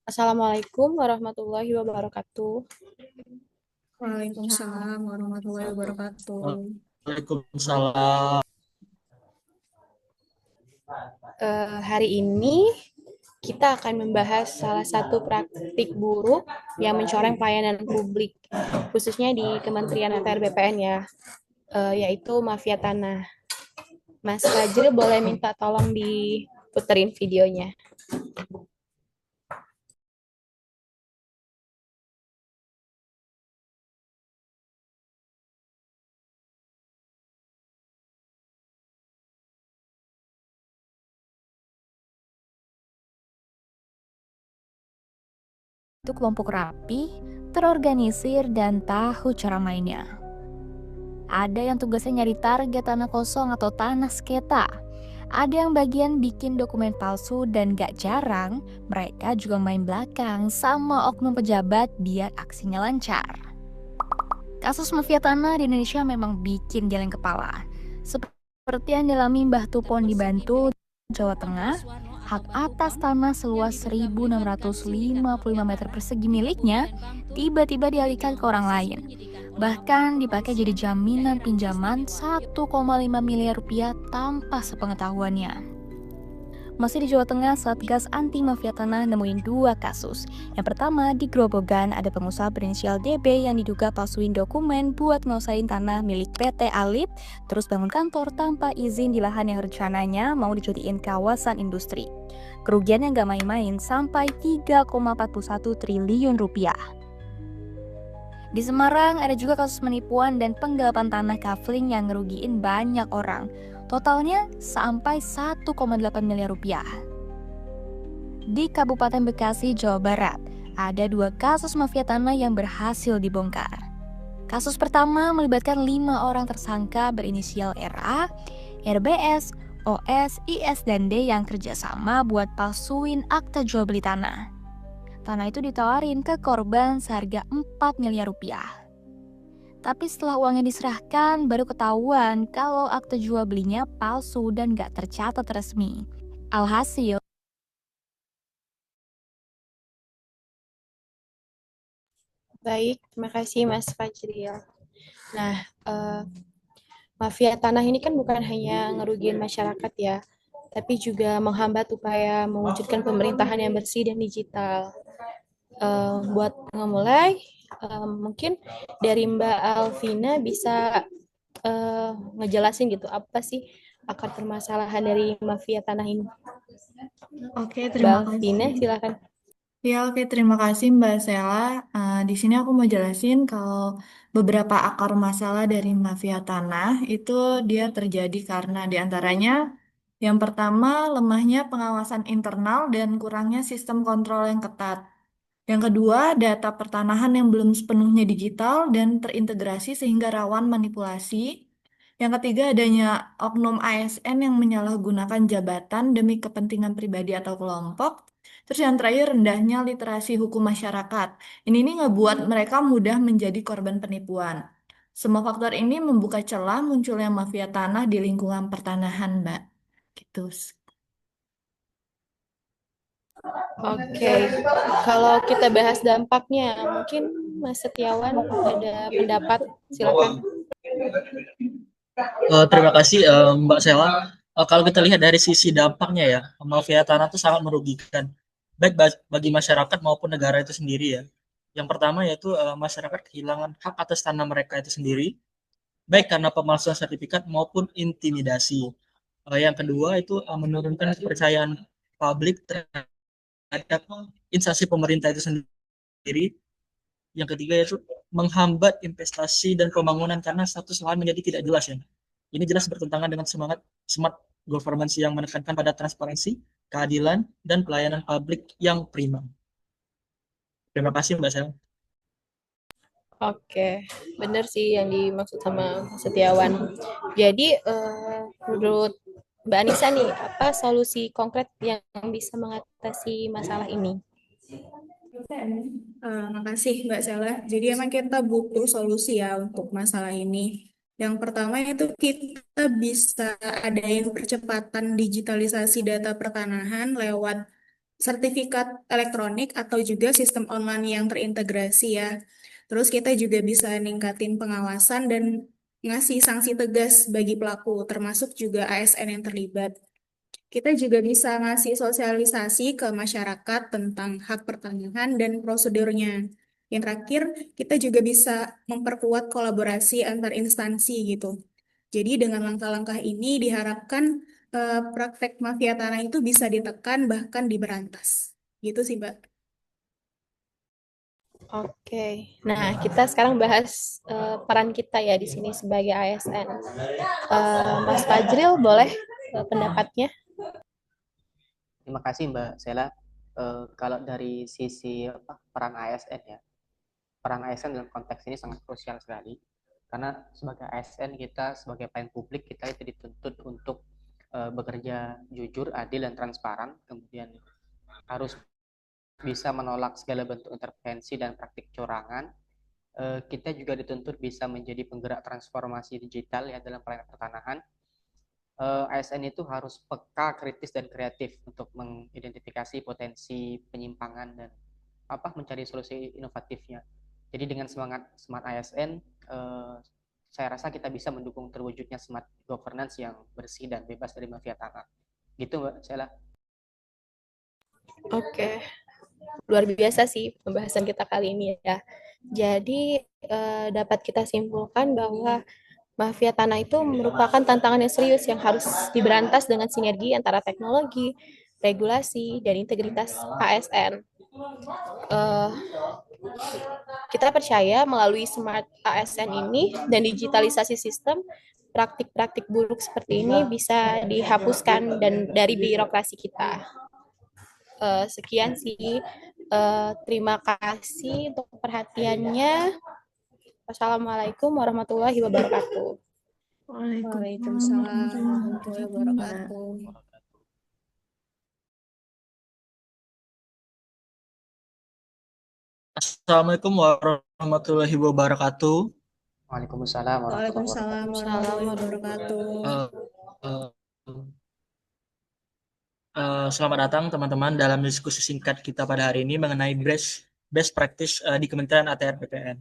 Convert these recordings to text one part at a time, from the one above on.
Assalamualaikum warahmatullahi wabarakatuh. Waalaikumsalam warahmatullahi wabarakatuh. Waalaikumsalam. Hari ini kita akan membahas salah satu praktik buruk yang mencoreng pelayanan publik, khususnya di Kementerian ATR BPN ya, yaitu mafia tanah. Mas Fajril boleh minta tolong diputerin videonya. Itu kelompok rapi, terorganisir, dan tahu cara mainnya. Ada yang tugasnya nyari target tanah kosong atau tanah sengketa. Ada yang bagian bikin dokumen palsu dan gak jarang mereka juga main belakang sama oknum pejabat biar aksinya lancar. Kasus mafia tanah di Indonesia memang bikin geleng kepala. Seperti yang dialami Mbah Tupon di Bantul, Jawa Tengah, hak atas tanah seluas 1.655 meter persegi miliknya tiba-tiba dialihkan ke orang lain. Bahkan dipakai jadi jaminan pinjaman 1,5 miliar rupiah tanpa sepengetahuannya. Masih di Jawa Tengah, Satgas Anti Mafia Tanah nemuin 2 kasus. Yang pertama, di Grobogan ada pengusaha berinisial DB yang diduga palsuin dokumen buat nguasain tanah milik PT Alip, terus bangun kantor tanpa izin di lahan yang rencananya mau dijadiin kawasan industri. Kerugiannya nggak main-main, sampai 3,41 triliun rupiah. Di Semarang ada juga kasus penipuan dan penggelapan tanah kafling yang ngerugiin banyak orang. Totalnya sampai 1,8 miliar rupiah. Di Kabupaten Bekasi, Jawa Barat, ada 2 kasus mafia tanah yang berhasil dibongkar. Kasus pertama melibatkan 5 orang tersangka berinisial RA, RBS, OS, IS, dan D yang kerjasama buat palsuin akta jual beli tanah. Tanah itu ditawarin ke korban seharga 4 miliar rupiah. Tapi setelah uangnya diserahkan, baru ketahuan kalau akte jual belinya palsu dan gak tercatat resmi. Alhasil, Baik, terima kasih Mas Fajril. Nah, mafia tanah ini kan bukan hanya ngerugiin masyarakat ya, tapi juga menghambat upaya mewujudkan pemerintahan yang bersih dan digital. Buat ngemulai, mungkin dari Mbak Alvina bisa ngejelasin gitu apa sih akar permasalahan dari mafia tanah ini. Oke, Mbak terima Alvina, kasih. silakan. Oke, terima kasih Mbak Sela. Di sini aku mau jelasin kalau beberapa akar masalah dari mafia tanah itu dia terjadi karena diantaranya yang pertama lemahnya pengawasan internal dan kurangnya sistem kontrol yang ketat. Yang kedua, data pertanahan yang belum sepenuhnya digital dan terintegrasi sehingga rawan manipulasi. Yang ketiga, adanya oknum ASN yang menyalahgunakan jabatan demi kepentingan pribadi atau kelompok. Terus yang terakhir, rendahnya literasi hukum masyarakat. Ini ngebuat mereka mudah menjadi korban penipuan. Semua faktor ini membuka celah munculnya mafia tanah di lingkungan pertanahan, Mbak. Gitu. Oke, kalau kita bahas dampaknya, mungkin Mas Setiawan ada pendapat, silakan. Terima kasih Mbak Sela. Kalau kita lihat dari sisi dampaknya ya, mafia tanah itu sangat merugikan, baik bagi masyarakat maupun negara itu sendiri ya. Yang pertama yaitu masyarakat kehilangan hak atas tanah mereka itu sendiri, baik karena pemalsuan sertifikat maupun intimidasi. Yang kedua itu menurunkan kepercayaan publik terhadap instansi pemerintah itu sendiri. Yang ketiga yaitu menghambat investasi dan pembangunan karena status lahan menjadi tidak jelas ya. Ini jelas bertentangan dengan semangat smart governance yang menekankan pada transparansi, keadilan, dan pelayanan publik yang prima. Terima kasih Mbak Sel. Oke, benar sih yang dimaksud sama Mas Setiawan. Jadi, menurut Mbak Anissa nih, apa solusi konkret yang bisa mengatasi masalah ini? Makasih Mbak Sela. Jadi emang kita butuh solusi ya untuk masalah ini. Yang pertama itu kita bisa adain percepatan digitalisasi data pertanahan lewat sertifikat elektronik atau juga sistem online yang terintegrasi ya. Terus kita juga bisa ningkatin pengawasan dan ngasih sanksi tegas bagi pelaku, termasuk juga ASN yang terlibat. Kita juga bisa ngasih sosialisasi ke masyarakat tentang hak pertanahan dan prosedurnya. Yang terakhir, kita juga bisa memperkuat kolaborasi antar instansi gitu. Jadi dengan langkah-langkah ini diharapkan praktek mafia tanah itu bisa ditekan bahkan diberantas. Gitu sih, Mbak. Oke, nah kita sekarang bahas peran kita ya di sini sebagai ASN. Mas Fajril, boleh pendapatnya? Terima kasih Mbak Sela. Kalau dari sisi peran ASN ya, peran ASN dalam konteks ini sangat krusial sekali. Karena sebagai ASN kita, sebagai pelayan publik, kita itu dituntut untuk bekerja jujur, adil, dan transparan. Kemudian harus bisa menolak segala bentuk intervensi dan praktik curangan. Kita juga dituntut bisa menjadi penggerak transformasi digital ya dalam pelayanan pertanahan. ASN itu harus peka, kritis, dan kreatif untuk mengidentifikasi potensi penyimpangan dan mencari solusi inovatifnya. Jadi dengan semangat smart ASN, saya rasa kita bisa mendukung terwujudnya smart governance yang bersih dan bebas dari mafia tanah. Gitu Mbak Sela. Oke, luar biasa sih pembahasan kita kali ini ya. Jadi dapat kita simpulkan bahwa mafia tanah itu merupakan tantangan yang serius yang harus diberantas dengan sinergi antara teknologi, regulasi, dan integritas ASN. Kita percaya melalui smart ASN ini dan digitalisasi sistem, praktik-praktik buruk seperti ini bisa dihapuskan dan dari birokrasi kita. Sekian sih. Terima kasih untuk perhatiannya. Wassalamualaikum warahmatullahi wabarakatuh. Waalaikumsalam warahmatullahi wabarakatuh. Assalamualaikum warahmatullahi wabarakatuh. Waalaikumsalam Waalaikumsalam warahmatullahi wabarakatuh. Selamat datang teman-teman dalam diskusi singkat kita pada hari ini mengenai best practice di Kementerian ATR BPN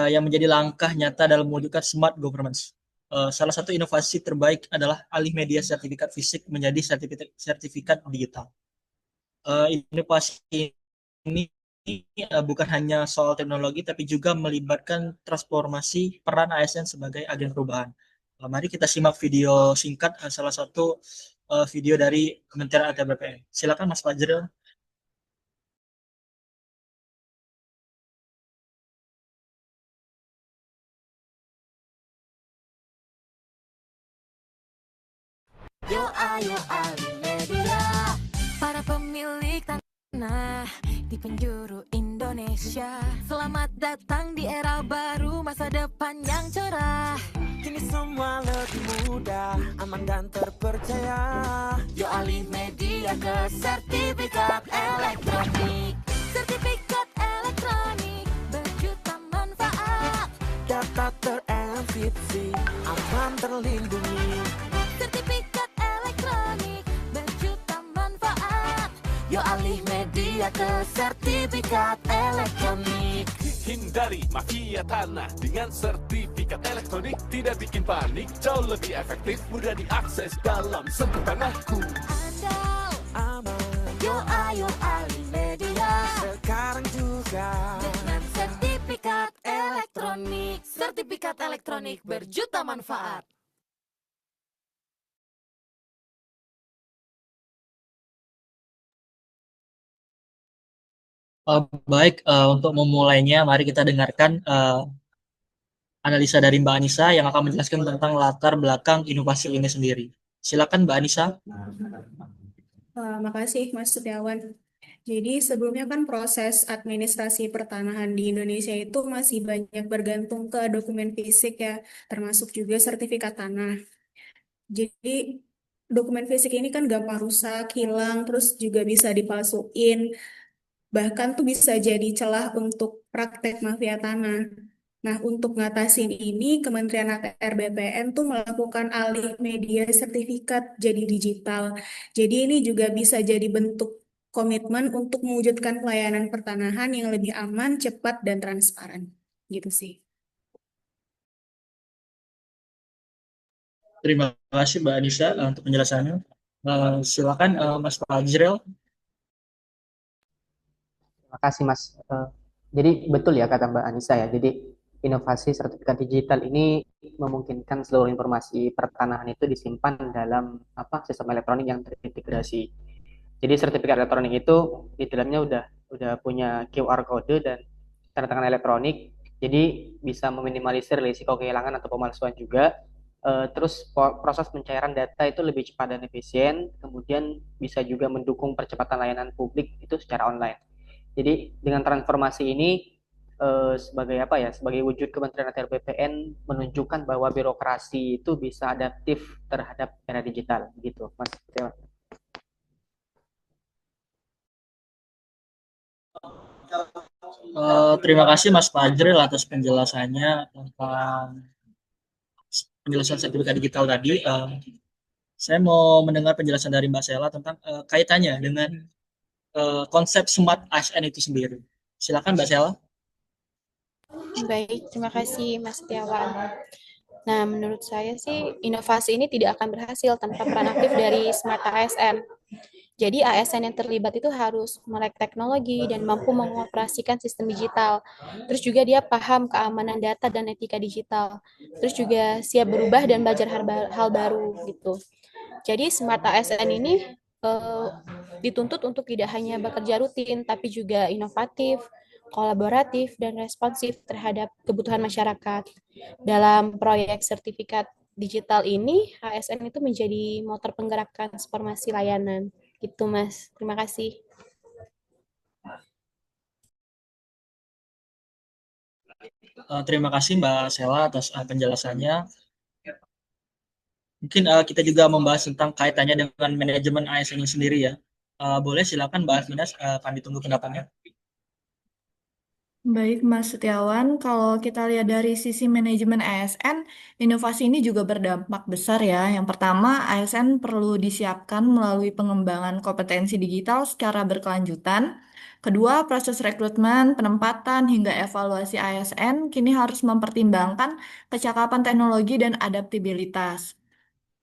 yang menjadi langkah nyata dalam mewujudkan smart governance. Salah satu inovasi terbaik adalah alih media sertifikat fisik menjadi sertifikat digital. Inovasi ini bukan hanya soal teknologi, tapi juga melibatkan transformasi peran ASN sebagai agen perubahan. Mari kita simak video singkat, salah satu video dari Kementerian ATR BPN. Silakan Mas Fajril. Yo ayo alih media, para pemilik tanah di penjuru Indonesia. Selamat datang di era baru, masa depan yang cerah. Kini semua lebih mudah, aman dan terpercaya. Yo alih media ke sertifikat elektronik. Sertifikat elektronik berjuta manfaat. Data terenkripsi, aman terlindungi. Sertifikat elektronik berjuta manfaat. Yo alih media ke sertifikat elektronik. Hindari mafia tanah dengan sertifikat elektronik. Tidak bikin panik, jauh lebih efektif, mudah diakses dalam sentuh tanganku. Andal, Aman, yo ayo alih media sekarang juga. dengan sertifikat elektronik. Sertifikat elektronik berjuta manfaat. Baik, untuk memulainya, mari kita dengarkan analisa dari Mbak Anissa yang akan menjelaskan tentang latar belakang inovasi ini sendiri. Silakan Mbak Anissa. Makasih Mas Setiawan. Jadi sebelumnya kan proses administrasi pertanahan di Indonesia itu masih banyak bergantung ke dokumen fisik ya, termasuk juga sertifikat tanah. Jadi dokumen fisik ini kan gampang rusak, hilang, terus juga bisa dipalsuin. Bahkan tuh bisa jadi celah untuk praktek mafia tanah. Nah, untuk ngatasin ini, Kementerian ATR BPN tuh melakukan alih media sertifikat jadi digital. Jadi ini juga bisa jadi bentuk komitmen untuk mewujudkan pelayanan pertanahan yang lebih aman, cepat, dan transparan. Gitu sih. Terima kasih Mbak Anissa untuk penjelasannya. Silakan Mas Fajril. Terima kasih Mas. Jadi betul ya kata Mbak Anissa ya. Jadi inovasi sertifikat digital ini memungkinkan seluruh informasi pertanahan itu disimpan dalam sistem elektronik yang terintegrasi. Jadi sertifikat elektronik itu di dalamnya udah punya QR code dan tanda tangan elektronik. Jadi bisa meminimalisir risiko kehilangan atau pemalsuan juga. Terus proses pencairan data itu lebih cepat dan efisien. Kemudian bisa juga mendukung percepatan layanan publik itu secara online. Jadi dengan transformasi ini sebagai sebagai wujud Kementerian ATR BPN menunjukkan bahwa birokrasi itu bisa adaptif terhadap era digital gitu, Mas. Terima kasih Mas Fajril atas penjelasannya tentang penjelasan sertifikat digital tadi. Saya mau mendengar penjelasan dari Mbak Sela tentang kaitannya dengan konsep Smart ASN itu sendiri. Silakan Mbak Sela. Baik, terima kasih Mas Setiawan. Nah, menurut saya sih inovasi ini tidak akan berhasil tanpa peran aktif dari Smart ASN. Jadi ASN yang terlibat itu harus melek teknologi dan mampu mengoperasikan sistem digital. Terus juga dia paham keamanan data dan etika digital. Terus juga siap berubah dan belajar hal baru gitu. Jadi Smart ASN ini dituntut untuk tidak hanya bekerja rutin, tapi juga inovatif, kolaboratif, dan responsif terhadap kebutuhan masyarakat. Dalam proyek sertifikat digital ini, ASN itu menjadi motor penggerak transformasi layanan. Gitu, Mas. Terima kasih. Terima kasih Mbak Sela atas penjelasannya. Mungkin kita juga membahas tentang kaitannya dengan manajemen ASN sendiri ya. Boleh silakan Mbak Asminas, kami tunggu pendapatnya. Baik, Mas Setiawan, kalau kita lihat dari sisi manajemen ASN, inovasi ini juga berdampak besar ya. Yang pertama, ASN perlu disiapkan melalui pengembangan kompetensi digital secara berkelanjutan. Kedua, proses rekrutmen, penempatan, hingga evaluasi ASN kini harus mempertimbangkan kecakapan teknologi dan adaptabilitas.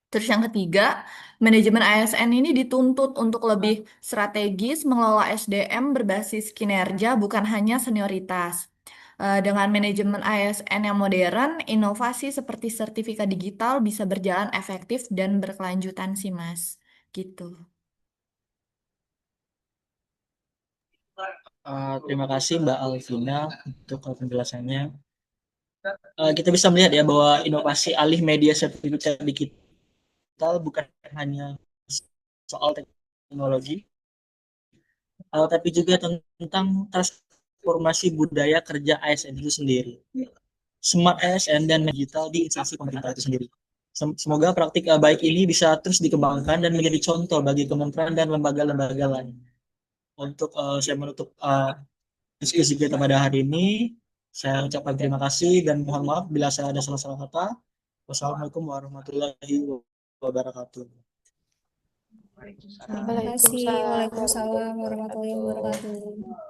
Terus yang ketiga, manajemen ASN ini dituntut untuk lebih strategis mengelola SDM berbasis kinerja bukan hanya senioritas. Dengan manajemen ASN yang modern, inovasi seperti sertifikat digital bisa berjalan efektif dan berkelanjutan sih, Mas. Gitu. Terima kasih Mbak Alvina untuk penjelasannya. Kita bisa melihat ya bahwa inovasi alih media sertifikat digital bukan hanya soal teknologi, tapi juga tentang transformasi budaya kerja ASN itu sendiri. Smart ASN dan digital di instansi pemerintah itu sendiri. Semoga praktik baik ini bisa terus dikembangkan dan menjadi contoh bagi kementerian dan lembaga-lembaga lain. Untuk saya menutup diskusi kita pada hari ini, saya ucapkan terima kasih dan mohon maaf bila saya ada salah-salah kata. Wassalamualaikum warahmatullahi wabarakatuh. Terima kasih. Waalaikumsalam warahmatullahi wabarakatuh.